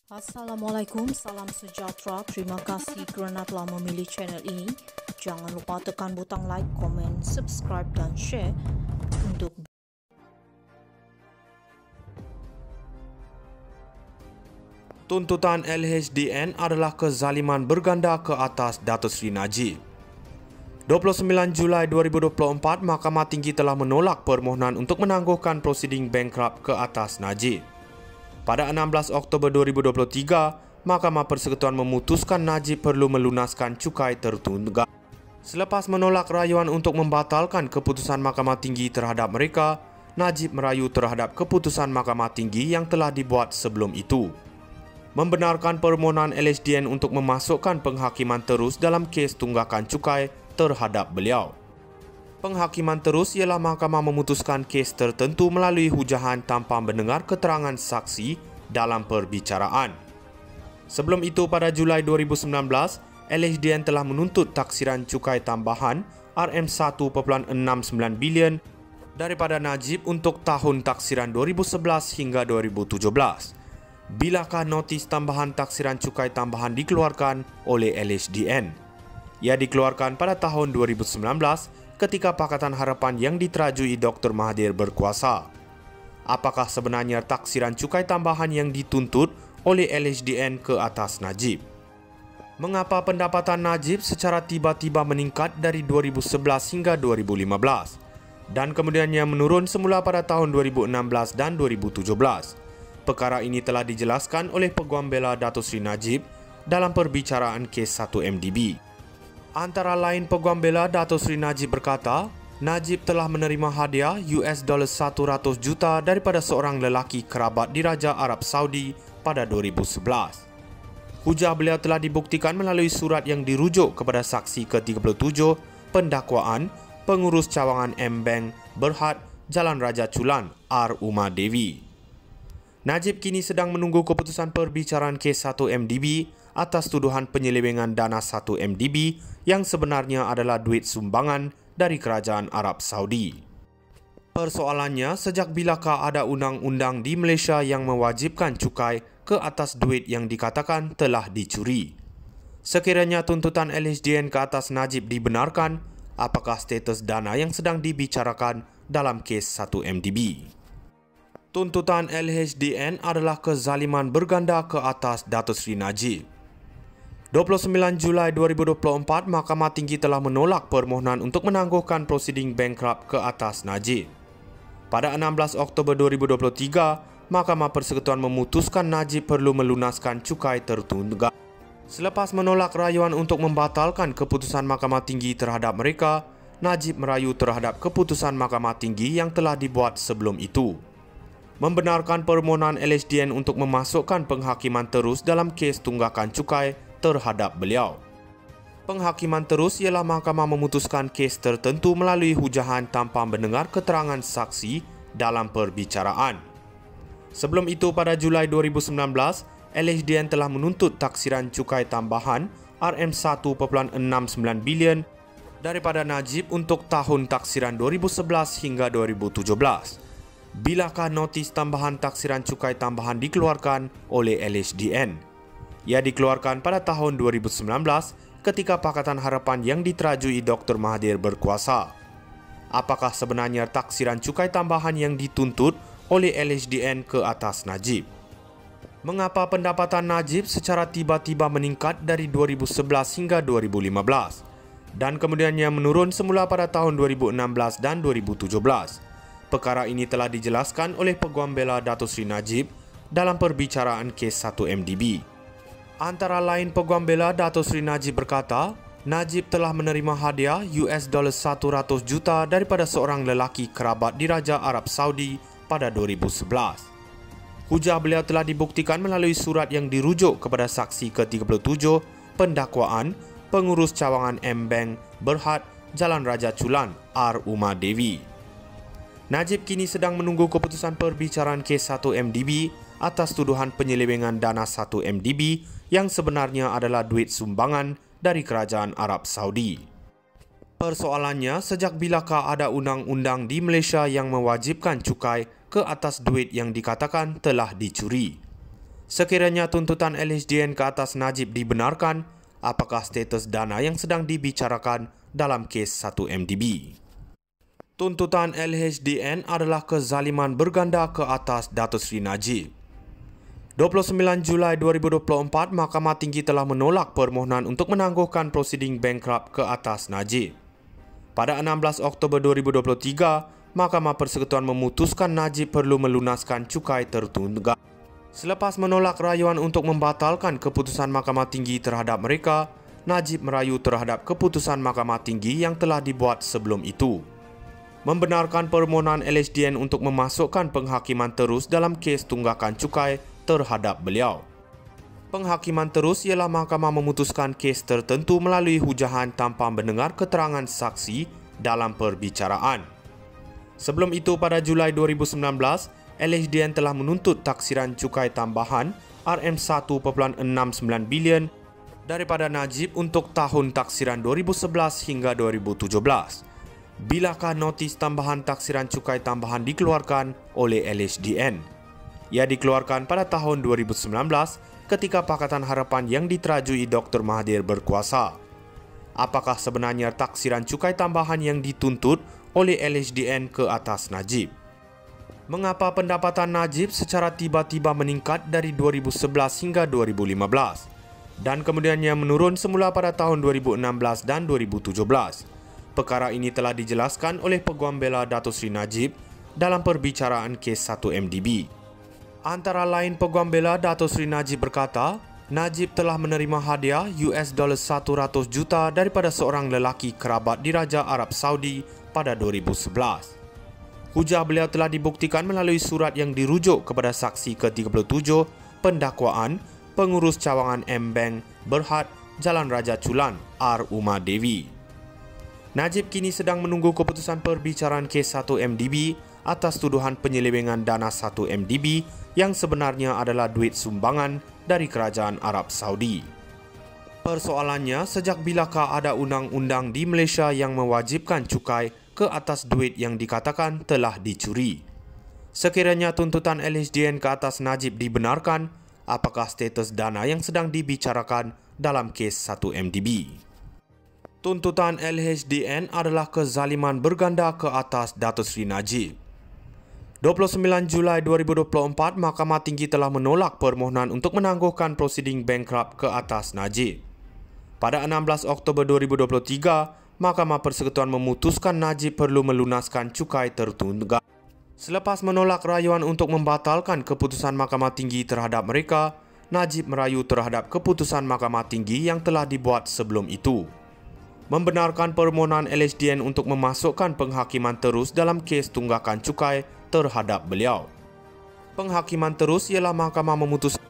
Assalamualaikum, salam sejahtera. Terima kasih kerana telah memilih channel ini. Jangan lupa tekan butang like, komen, subscribe dan share untuk Tuntutan LHDN adalah kezaliman berganda ke atas Datuk Seri Najib. 29 Julai 2024, Mahkamah Tinggi telah menolak permohonan untuk menangguhkan prosiding bankrupt ke atas Najib. Pada 16 Oktober 2023, Mahkamah Persekutuan memutuskan Najib perlu melunaskan cukai tertunggak. Selepas menolak rayuan untuk membatalkan keputusan Mahkamah Tinggi terhadap mereka, Najib merayu terhadap keputusan Mahkamah Tinggi yang telah dibuat sebelum itu, membenarkan permohonan LHDN untuk memasukkan penghakiman terus dalam kes tunggakan cukai terhadap beliau. Penghakiman terus ialah mahkamah memutuskan kes tertentu melalui hujahan tanpa mendengar keterangan saksi dalam perbicaraan. Sebelum itu, pada Julai 2019, LHDN telah menuntut taksiran cukai tambahan RM1.69 bilion daripada Najib untuk tahun taksiran 2011 hingga 2017. Bilakah notis tambahan taksiran cukai tambahan dikeluarkan oleh LHDN? Ia dikeluarkan pada tahun 2019 ketika Pakatan Harapan yang diterajui Dr. Mahathir berkuasa. Apakah sebenarnya taksiran cukai tambahan yang dituntut oleh LHDN ke atas Najib? Mengapa pendapatan Najib secara tiba-tiba meningkat dari 2011 hingga 2015 dan kemudiannya menurun semula pada tahun 2016 dan 2017? Perkara ini telah dijelaskan oleh Peguam Bela Datuk Seri Najib dalam perbicaraan kes 1MDB. Antara lain, Peguam Bela Datuk Seri Najib berkata, Najib telah menerima hadiah $100 juta daripada seorang lelaki kerabat di Raja Arab Saudi pada 2011. Hujah beliau telah dibuktikan melalui surat yang dirujuk kepada saksi ke-37 pendakwaan pengurus cawangan M-Bank Berhad Jalan Raja Chulan R. Uma Devi. Najib kini sedang menunggu keputusan perbicaraan kes 1MDB atas tuduhan penyelewengan dana 1MDB yang sebenarnya adalah duit sumbangan dari Kerajaan Arab Saudi. Persoalannya, sejak bilakah ada undang-undang di Malaysia yang mewajibkan cukai ke atas duit yang dikatakan telah dicuri? Sekiranya tuntutan LHDN ke atas Najib dibenarkan, apakah status dana yang sedang dibicarakan dalam kes 1MDB? Tuntutan LHDN adalah kezaliman berganda ke atas Datuk Seri Najib. 29 Julai 2024, Mahkamah Tinggi telah menolak permohonan untuk menangguhkan prosiding bankrupt ke atas Najib. Pada 16 Oktober 2023, Mahkamah Persekutuan memutuskan Najib perlu melunaskan cukai tertunggak. Selepas menolak rayuan untuk membatalkan keputusan Mahkamah Tinggi terhadap mereka, Najib merayu terhadap keputusan Mahkamah Tinggi yang telah dibuat sebelum itu, membenarkan permohonan LHDN untuk memasukkan penghakiman terus dalam kes tunggakan cukai terhadap beliau. Penghakiman terus ialah mahkamah memutuskan kes tertentu melalui hujahan tanpa mendengar keterangan saksi dalam perbicaraan. Sebelum itu, pada Julai 2019, LHDN telah menuntut taksiran cukai tambahan RM1.69 bilion daripada Najib untuk tahun taksiran 2011 hingga 2017. Bilakah notis tambahan taksiran cukai tambahan dikeluarkan oleh LHDN? Ia dikeluarkan pada tahun 2019 ketika Pakatan Harapan yang diterajui Dr. Mahathir berkuasa. Apakah sebenarnya taksiran cukai tambahan yang dituntut oleh LHDN ke atas Najib? Mengapa pendapatan Najib secara tiba-tiba meningkat dari 2011 hingga 2015 dan kemudiannya menurun semula pada tahun 2016 dan 2017? Perkara ini telah dijelaskan oleh Peguam Bela Datuk Seri Najib dalam perbicaraan kes 1MDB. Antara lain, Peguam Bela Datuk Seri Najib berkata, Najib telah menerima hadiah $100 juta daripada seorang lelaki kerabat di Raja Arab Saudi pada 2011. Hujah beliau telah dibuktikan melalui surat yang dirujuk kepada saksi ke-37 pendakwaan pengurus cawangan M-Bank Berhad Jalan Raja Chulan R. Uma Devi. Najib kini sedang menunggu keputusan perbicaraan kes 1MDB atas tuduhan penyelewengan dana 1MDB yang sebenarnya adalah duit sumbangan dari Kerajaan Arab Saudi. Persoalannya, sejak bilakah ada undang-undang di Malaysia yang mewajibkan cukai ke atas duit yang dikatakan telah dicuri? Sekiranya tuntutan LHDN ke atas Najib dibenarkan, apakah status dana yang sedang dibicarakan dalam kes 1MDB? Tuntutan LHDN adalah kezaliman berganda ke atas Datuk Seri Najib. 29 Julai 2024, Mahkamah Tinggi telah menolak permohonan untuk menangguhkan prosiding bankrupt ke atas Najib. Pada 16 Oktober 2023, Mahkamah Persekutuan memutuskan Najib perlu melunaskan cukai tertunggak. Selepas menolak rayuan untuk membatalkan keputusan Mahkamah Tinggi terhadap mereka, Najib merayu terhadap keputusan Mahkamah Tinggi yang telah dibuat sebelum itu, membenarkan permohonan LHDN untuk memasukkan penghakiman terus dalam kes tunggakan cukai terhadap beliau. Penghakiman terus ialah mahkamah memutuskan kes tertentu melalui hujahan tanpa mendengar keterangan saksi dalam perbicaraan. Sebelum itu, pada Julai 2019, LHDN telah menuntut taksiran cukai tambahan RM1.69 bilion daripada Najib untuk tahun taksiran 2011 hingga 2017. Bilakah notis tambahan taksiran cukai tambahan dikeluarkan oleh LHDN? Ia dikeluarkan pada tahun 2019 ketika Pakatan Harapan yang diterajui Dr. Mahathir berkuasa. Apakah sebenarnya taksiran cukai tambahan yang dituntut oleh LHDN ke atas Najib? Mengapa pendapatan Najib secara tiba-tiba meningkat dari 2011 hingga 2015 dan kemudiannya menurun semula pada tahun 2016 dan 2017? Perkara ini telah dijelaskan oleh Peguam Bela Datuk Seri Najib dalam perbicaraan kes 1MDB. Antara lain, Peguam Bela Datuk Seri Najib berkata, Najib telah menerima hadiah $100 juta daripada seorang lelaki kerabat Diraja Arab Saudi pada 2011. Hujah beliau telah dibuktikan melalui surat yang dirujuk kepada saksi ke-37 pendakwaan pengurus cawangan M-Bank Berhad Jalan Raja Chulan R. Uma Devi. Najib kini sedang menunggu keputusan perbicaraan kes 1MDB atas tuduhan penyelewengan dana 1MDB yang sebenarnya adalah duit sumbangan dari Kerajaan Arab Saudi. Persoalannya, sejak bilakah ada undang-undang di Malaysia yang mewajibkan cukai ke atas duit yang dikatakan telah dicuri? Sekiranya tuntutan LHDN ke atas Najib dibenarkan, apakah status dana yang sedang dibicarakan dalam kes 1MDB? Tuntutan LHDN adalah kezaliman berganda ke atas Datuk Seri Najib. 29 Julai 2024, Mahkamah Tinggi telah menolak permohonan untuk menangguhkan prosiding bankrupt ke atas Najib. Pada 16 Oktober 2023, Mahkamah Persekutuan memutuskan Najib perlu melunaskan cukai tertunggak. Selepas menolak rayuan untuk membatalkan keputusan Mahkamah Tinggi terhadap mereka, Najib merayu terhadap keputusan Mahkamah Tinggi yang telah dibuat sebelum itu, membenarkan permohonan LHDN untuk memasukkan penghakiman terus dalam kes tunggakan cukai terhadap beliau. Penghakiman terus ialah mahkamah memutuskan